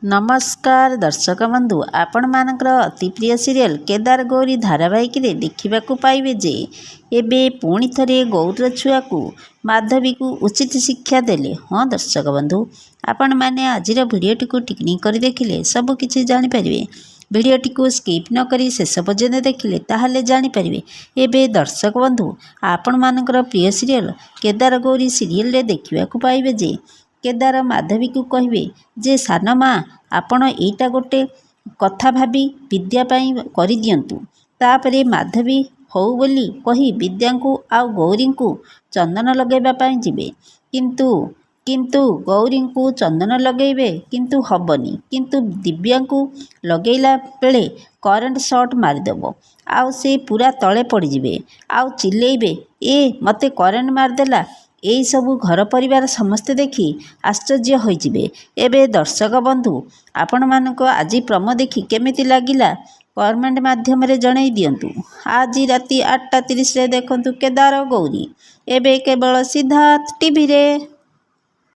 नमस्कार दर्शक बंधु आपण मानकर अति प्रिय सीरियल केदार गौरी धारावाहिक देखा पाइबे जे एबे पुणी थरे गौर छुआ को माधवी को उचित शिक्षा देले। हाँ दर्शक बंधु आपण मैंने आज भिडटी को टिकनिक कर देखिले सबकि जानीपर। भिडटी को स्किप न करी शेष पर्यंत देखिले ताहले जानीपर। एबे दर्शक बंधु आपण मानकर प्रिय सीरियल केदार गौरी सीरियल रे देखा पाइबे जे केदार माधवी को कहे जे सान माँ आपण एटा गोटे कथा भाभी विद्यापाई कर दियंतु। तापरे माधवी हौ बोली कही विद्या को आउ गौरी को चंदन लगेबा जिबे किंतु किंतु गौरी को चंदन लगेबे किंतु हबनी किंतु दिव्या को लगेला बेले करंट शॉट मारिदेव आउ से पूरा तले पड़े आउ चिल्लेबे ए मते करंट मारदेला। यही सबू घर परिवार समस्ते देखी आश्चर्य होइजिबे। एबे दर्शक बंधु आपण मानको आज प्रमो देखी केमिति लागिला कमेंट माध्यम रे जणाई दियंतु। आज राति 8:30 रे देखंतु केदार गौरी एबे केवल सिद्धार्थ टीवी रे।